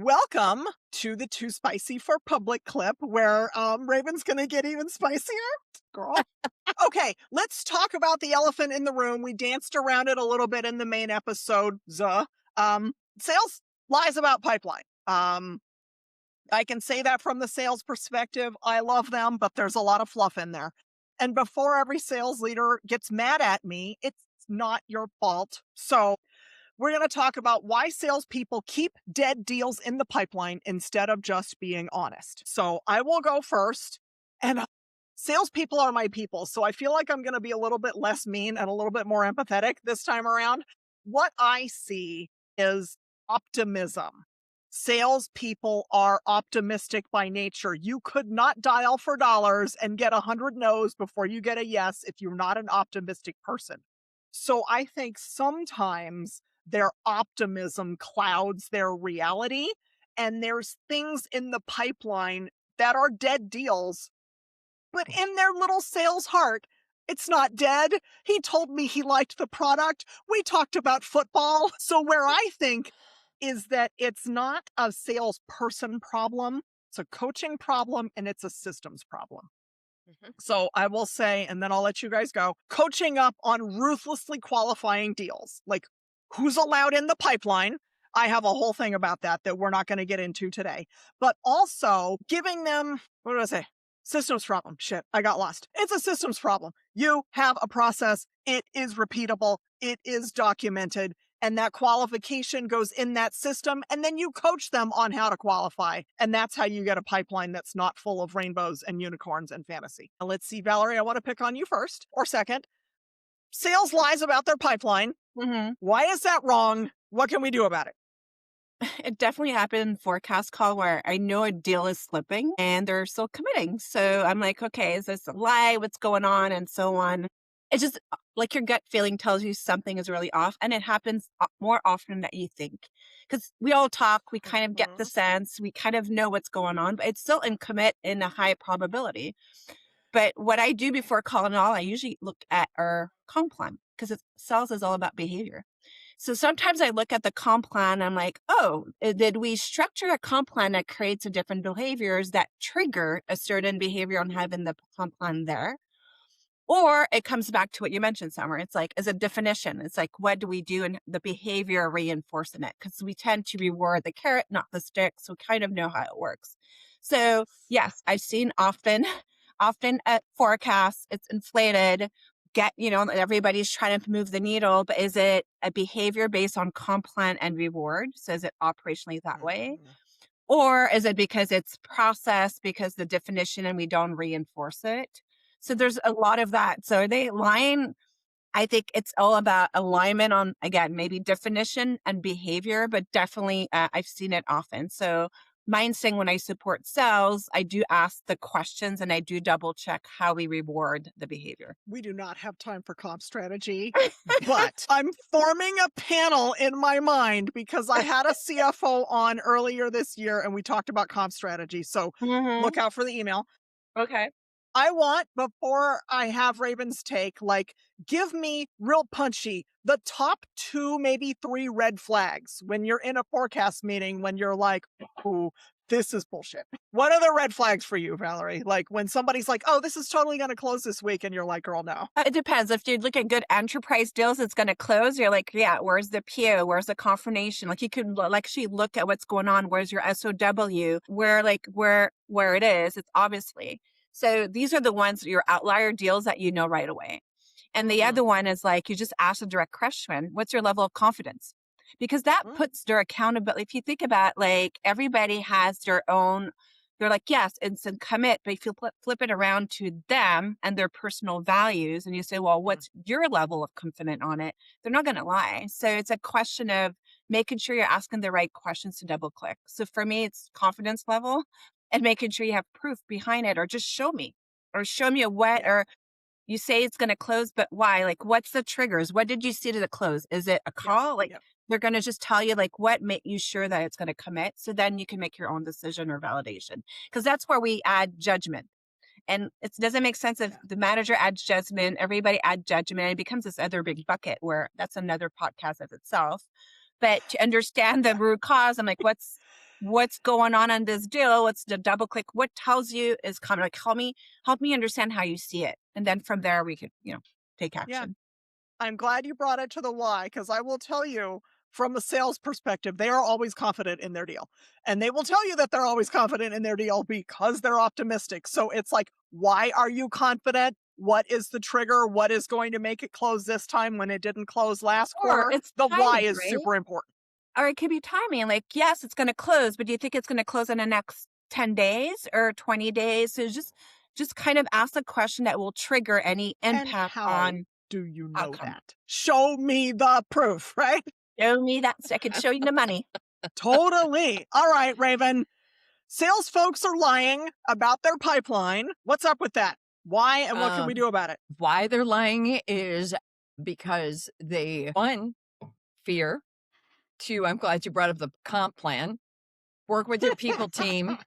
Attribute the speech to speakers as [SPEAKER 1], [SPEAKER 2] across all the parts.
[SPEAKER 1] Welcome to the Too Spicy for Public clip where Raven's going to get even spicier. Girl. Okay, let's talk about the elephant in the room. We danced around it a little bit in the main episode. Sales lies about pipeline. I can say that from the sales perspective. I love them, but there's a lot of fluff in there. And before every sales leader gets mad at me, it's not your fault. So we're going to talk about why salespeople keep dead deals in the pipeline instead of just being honest. So I will go first. And salespeople are my people. So I feel like I'm going to be a little bit less mean and a little bit more empathetic this time around. What I see is optimism. Salespeople are optimistic by nature. You could not dial for dollars and get 100 no's before you get a yes if you're not an optimistic person. So I think sometimes their optimism clouds their reality, and there's things in the pipeline that are dead deals, but in their little sales heart, it's not dead. He told me he liked the product. We talked about football. So where I think is that it's not a salesperson problem, it's a coaching problem, and it's a systems problem. So I will say, and then I'll let you guys go, coaching up on ruthlessly qualifying deals. Like, who's allowed in the pipeline? I have a whole thing about that we're not going to get into today. But also giving them, what did I say? Systems problem. Shit, I got lost. It's a systems problem. You have a process. It is repeatable. It is documented. And that qualification goes in that system. And then you coach them on how to qualify. And that's how you get a pipeline that's not full of rainbows and unicorns and fantasy. Now, let's see, Valerie, I want to pick on you first or second. Sales lies about their pipeline. Why is that wrong? What can we do about it?
[SPEAKER 2] It definitely happened in forecast call where I know a deal is slipping and they're still committing. So I'm like, okay, is this a lie? What's going on? And so on. It's just like your gut feeling tells you something is really off. And it happens more often than you think. Because we all talk, we kind of get the sense, we kind of know what's going on, but it's still in commit in a high probability. But what I do before calling all, I usually look at our comp plan because sales is all about behavior. So sometimes I look at the comp plan, I'm like, oh, did we structure a comp plan that creates a different behaviors that trigger a certain behavior on having the comp plan there? Or it comes back to what you mentioned, Summer. It's like, as a definition, it's like, what do we do in the behavior reinforcing it? Because we tend to reward the carrot, not the stick. So we kind of know how it works. So yes, I've seen often at forecasts, it's inflated. Everybody's trying to move the needle, but is it a behavior based on comp plan and reward? So is it operationally that way? Or is it because it's process, because the definition and we don't reinforce it? So there's a lot of that. So they align. I think it's all about alignment on, again, maybe definition and behavior, but definitely I've seen it often. So mine's saying when I support sales, I do ask the questions and I do double check how we reward the behavior.
[SPEAKER 1] We do not have time for comp strategy, but I'm forming a panel in my mind because I had a CFO on earlier this year and we talked about comp strategy. So look out for the email.
[SPEAKER 2] Okay.
[SPEAKER 1] I want, before I have Raven's take, like, give me real punchy, the top 2, maybe 3 red flags when you're in a forecast meeting, when you're like, ooh, this is bullshit. What are the red flags for you, Valerie? Like when somebody's like, oh, this is totally going to close this week. And you're like, girl, no.
[SPEAKER 2] It depends. If you look at good enterprise deals, it's going to close. You're like, yeah, where's the PO? Where's the confirmation? Like you could actually look at what's going on. Where's your SOW? Where it is, it's obviously. So these are the ones, your outlier deals that you know right away. And the other one is like, you just ask a direct question. What's your level of confidence? Because that puts their accountability. If you think about like everybody has their own, they're like, yes, instant commit. But if you flip it around to them and their personal values and you say, well, what's your level of confidence on it? They're not going to lie. So it's a question of making sure you're asking the right questions to double click. So for me, it's confidence level. And making sure you have proof behind it, or just show me a what, or you say it's going to close, but why? Like, what's the triggers? What did you see to the close? Is it a call? They're going to just tell you like what make you sure that it's going to commit. So then you can make your own decision or validation, because that's where we add judgment. And it doesn't make sense if the manager adds judgment, everybody adds judgment, it becomes this other big bucket where that's another podcast of itself. But to understand the root cause, I'm like, what's going on this deal? What's the double click? What tells you is coming? Like, help me understand how you see it. And then from there, we could, take
[SPEAKER 1] Yeah.
[SPEAKER 2] action.
[SPEAKER 1] I'm glad you brought it to the why, because I will tell you from a sales perspective, they are always confident in their deal. And they will tell you that they're always confident in their deal because they're optimistic. So it's like, why are you confident? What is the trigger? What is going to make it close this time when it didn't close last
[SPEAKER 2] Or
[SPEAKER 1] quarter?
[SPEAKER 2] it's
[SPEAKER 1] The why
[SPEAKER 2] timing,
[SPEAKER 1] is
[SPEAKER 2] right?
[SPEAKER 1] super important.
[SPEAKER 2] Or it could be timing. Like, yes, it's going to close, but do you think it's going to close in the next 10 days or 20 days? So just kind of ask a question that will trigger any
[SPEAKER 1] And
[SPEAKER 2] impact
[SPEAKER 1] how
[SPEAKER 2] on
[SPEAKER 1] do you know
[SPEAKER 2] outcome.
[SPEAKER 1] that? Show me the proof, right?
[SPEAKER 2] Show me that so I can show you the money.
[SPEAKER 1] Totally. All right, Raven. Sales folks are lying about their pipeline. What's up with that? Why and what can we
[SPEAKER 3] Um,
[SPEAKER 1] do about it?
[SPEAKER 3] why they're lying is because they, one, fear. Two, I'm glad you brought up the comp plan. Work with your people team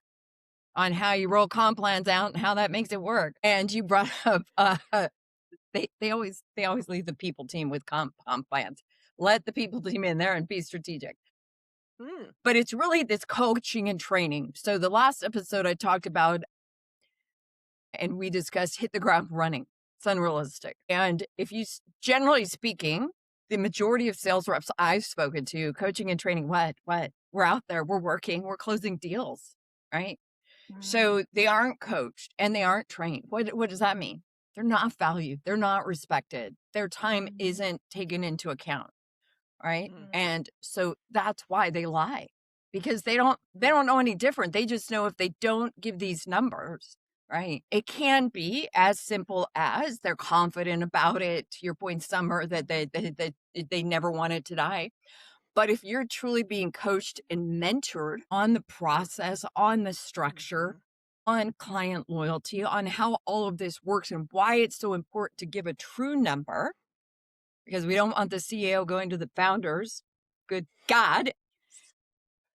[SPEAKER 3] on how you roll comp plans out and how that makes it work. And you brought up they always leave the people team with comp plans. Let the people team in there and be strategic.
[SPEAKER 1] Mm,
[SPEAKER 3] But it's really this coaching and training. So the last episode I talked about and we discussed hit the ground running. It's unrealistic. And if you, generally speaking, the majority of sales reps I've spoken to, coaching and training, what? We're out there, we're working, we're closing deals, right? So they aren't coached and they aren't trained. What does that mean? They're not valued. They're not respected. Their time isn't taken into account, right?
[SPEAKER 1] mm,
[SPEAKER 3] And so that's why they lie, because they don't know any different. They just know if they don't give these numbers, right? It can be as simple as they're confident about it. To your point, Summer, that they never want it to die. But if you're truly being coached and mentored on the process, on the structure,
[SPEAKER 1] mhm.
[SPEAKER 3] on client loyalty, on how all of this works and why it's so important to give a true number, because we don't want the CEO going to the founders, good God,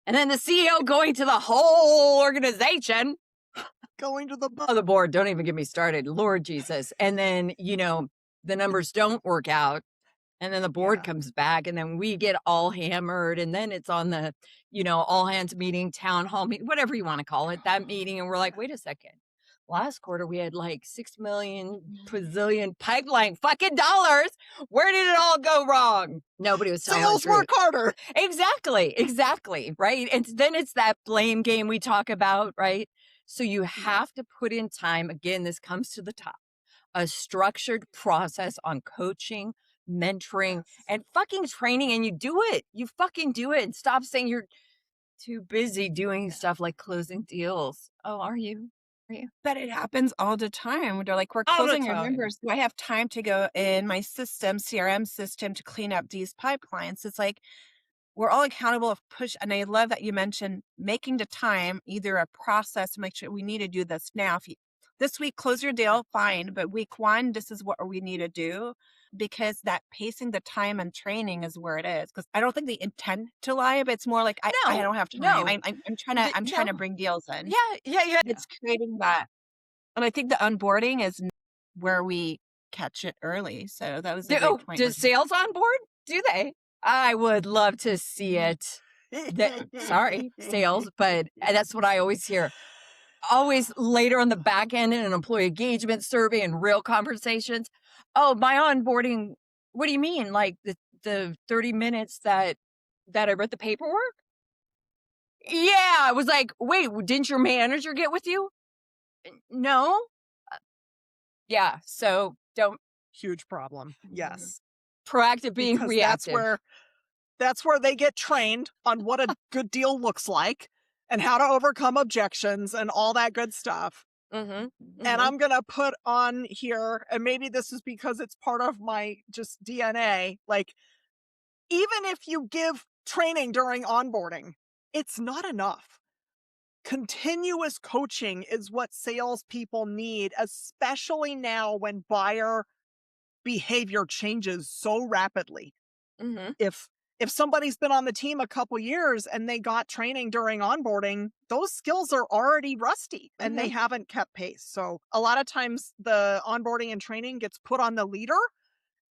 [SPEAKER 3] and then the CEO going to the whole organization.
[SPEAKER 1] Going to the
[SPEAKER 3] Oh, the board, don't even get me started. Lord Jesus. And then, the numbers don't work out. And then the board
[SPEAKER 1] yeah.
[SPEAKER 3] comes back and then we get all hammered. And then it's on the, all hands meeting, town hall meeting, whatever you want to call it, that meeting. And we're like, wait a second. Last quarter, we had like 6 million bazillion pipeline fucking dollars. Where did it all go wrong? Nobody was telling the
[SPEAKER 1] Sales
[SPEAKER 3] truth.
[SPEAKER 1] work harder.
[SPEAKER 3] Exactly. Right. And then it's that blame game we talk about, right? So you have to put in time. Again, this comes to the top, a structured process on coaching, mentoring,
[SPEAKER 1] Yes.
[SPEAKER 3] and fucking training. And you do it. You fucking do it. And stop saying you're too busy doing stuff like closing deals. Oh, are you? Are you?
[SPEAKER 2] But it happens all the time. They're like, we're
[SPEAKER 3] All the
[SPEAKER 2] closing your
[SPEAKER 3] time.
[SPEAKER 2] numbers. Do I have time to go in my system, CRM system, to clean up these pipelines? It's like, we're all accountable of push. And I love that you mentioned making the time, either a process to make sure we need to do this now. If you, this week, close your deal, fine. But week one, this is what we need to do, because that pacing the time and training is where it is. Because I don't think they intend to lie, but it's more like, I
[SPEAKER 3] No,
[SPEAKER 2] don't have time.
[SPEAKER 3] no,
[SPEAKER 2] I'm trying to
[SPEAKER 3] no.
[SPEAKER 2] bring deals in.
[SPEAKER 3] Yeah.
[SPEAKER 2] It's creating that. And I think the onboarding is where we catch it early. So that was a great point.
[SPEAKER 3] Does sales on board? Do they? I would love to see it. Sorry, sales, but that's what I always hear. Always later on the back end in an employee engagement survey and real conversations. Oh, my onboarding. What do you mean? Like the 30 minutes that I read the paperwork? Yeah, I was like, wait, didn't your manager get with you? No. Yeah, so don't
[SPEAKER 1] Huge problem. Yes.
[SPEAKER 3] proactive being
[SPEAKER 1] Because
[SPEAKER 3] reactive.
[SPEAKER 1] that's where they get trained on what a good deal looks like and how to overcome objections and all that good stuff.
[SPEAKER 3] Mm-hmm.
[SPEAKER 1] And I'm going to put on here, and maybe this is because it's part of my just DNA, like, even if you give training during onboarding, it's not enough. Continuous coaching is what salespeople need, especially now when buyer behavior changes so rapidly.
[SPEAKER 3] Mm-hmm.
[SPEAKER 1] If somebody's been on the team a couple years and they got training during onboarding, those skills are already rusty and they haven't kept pace. So a lot of times the onboarding and training gets put on the leader,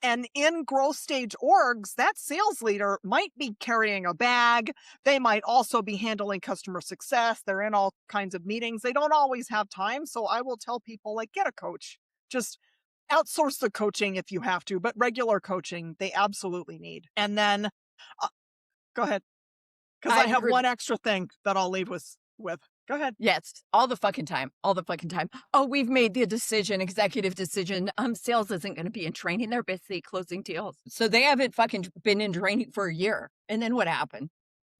[SPEAKER 1] And in growth stage orgs, that sales leader might be carrying a bag. They might also be handling customer success. They're in all kinds of meetings. They don't always have time. So I will tell people, like, get a coach. Just outsource the coaching if you have to, but regular coaching, they absolutely need. And then, uh, go ahead, because I
[SPEAKER 3] I've
[SPEAKER 1] have
[SPEAKER 3] heard
[SPEAKER 1] one extra thing that I'll leave with. Go ahead.
[SPEAKER 3] yes, all the fucking time. All the fucking time. Oh, we've made the decision, executive decision. Sales isn't going to be in training. They're busy closing deals. So they haven't fucking been in training for a year. And then what happened?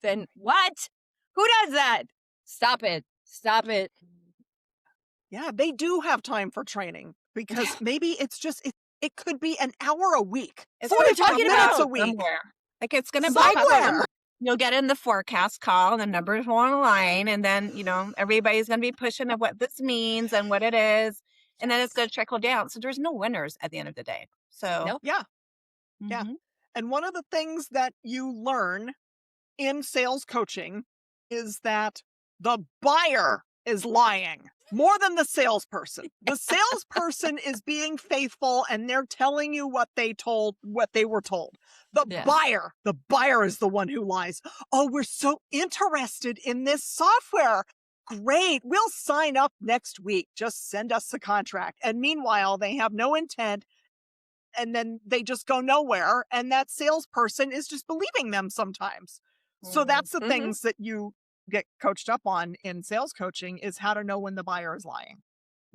[SPEAKER 3] Then what? Who does that? Stop it. Stop it.
[SPEAKER 1] Yeah, they do have time for training because maybe it's just, it could be an hour a week,
[SPEAKER 2] It's
[SPEAKER 3] What are we
[SPEAKER 1] 45
[SPEAKER 3] talking
[SPEAKER 1] minutes
[SPEAKER 3] about?
[SPEAKER 1] a week.
[SPEAKER 2] somewhere. Like it's going to pop up.
[SPEAKER 1] Somewhere.
[SPEAKER 2] You'll get in the forecast call, and the numbers won't align, and then everybody's going to be pushing of what this means and what it is, and then it's going to trickle down. So there's no winners at the end of the day. So
[SPEAKER 3] Nope.
[SPEAKER 1] Yeah. Yeah.
[SPEAKER 2] mhm.
[SPEAKER 1] And one of the things that you learn in sales coaching is that the buyer is lying more than the salesperson. The salesperson is being faithful and they're telling you what they were told.
[SPEAKER 3] Yeah.
[SPEAKER 1] The buyer is the one who lies. Oh, we're so interested in this software. Great. We'll sign up next week. Just send us the contract. And meanwhile, they have no intent, and then they just go nowhere. And that salesperson is just believing them sometimes. So that's the
[SPEAKER 3] Mhm.
[SPEAKER 1] things that you get coached up on in sales coaching, is how to know when the buyer is lying.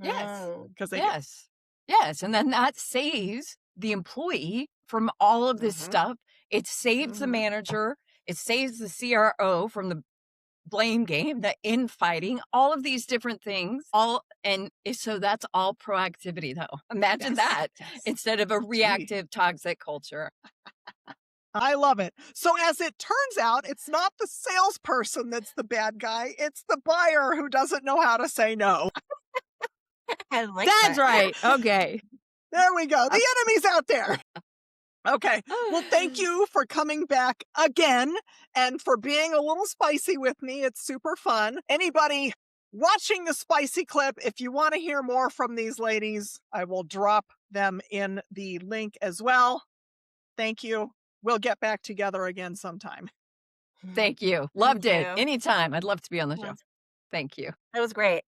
[SPEAKER 3] Yes.
[SPEAKER 2] Mm.
[SPEAKER 1] Because they do.
[SPEAKER 3] Yes. Yes. And then that saves the employee from all of this
[SPEAKER 1] Mhm.
[SPEAKER 3] stuff. It saves the
[SPEAKER 1] Mhm.
[SPEAKER 3] manager. It saves the CRO from the blame game, the infighting, all of these different things. So that's all proactivity, though. Imagine
[SPEAKER 1] Yes,
[SPEAKER 3] that
[SPEAKER 1] yes.
[SPEAKER 3] instead of a
[SPEAKER 1] Gee.
[SPEAKER 3] reactive, toxic culture.
[SPEAKER 1] I love it. So as it turns out, it's not the salesperson that's the bad guy. It's the buyer who doesn't know how to say no.
[SPEAKER 2] I like
[SPEAKER 3] That's
[SPEAKER 2] that.
[SPEAKER 3] right. Okay.
[SPEAKER 1] There we go. The enemy's out there. Okay. Well, thank you for coming back again and for being a little spicy with me. It's super fun. Anybody watching the spicy clip, if you want to hear more from these ladies, I will drop them in the link as well. Thank you. We'll get back together again sometime.
[SPEAKER 3] Thank you. Loved it.
[SPEAKER 2] you.
[SPEAKER 3] Anytime. I'd love to be on the show.
[SPEAKER 2] Yes.
[SPEAKER 3] Thank you.
[SPEAKER 2] That was great.